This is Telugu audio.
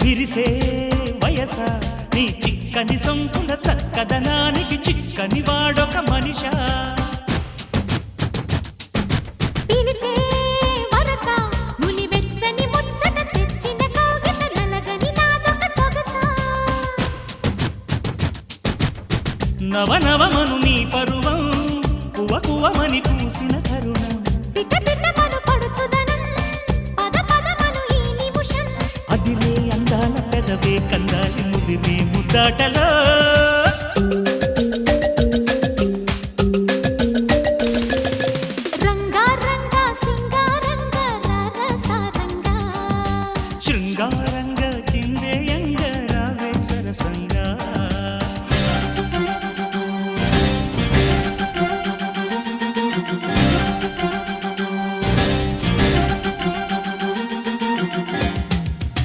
విరిసే వయస నీ చిక్కని సొంపుల చక్కదనానికి చిక్కని వాడొక మనిషా పిలిచే వరస ముని వెచ్చని ముచ్చట తెచ్చిన కోగిట నలగని నాదొక సొగసా నవనవమను నీ పరువం కువ కువమని పూసిన తరుణం పిట పిటమను పడుచుదనం పద పదమను ఈ నిమిషం అదిలే అందాల పెదవే కందాలి ముదిరే ముద్దాటలో రంగా రంగా సింగారంగా రరసారంగా శృంగారంగ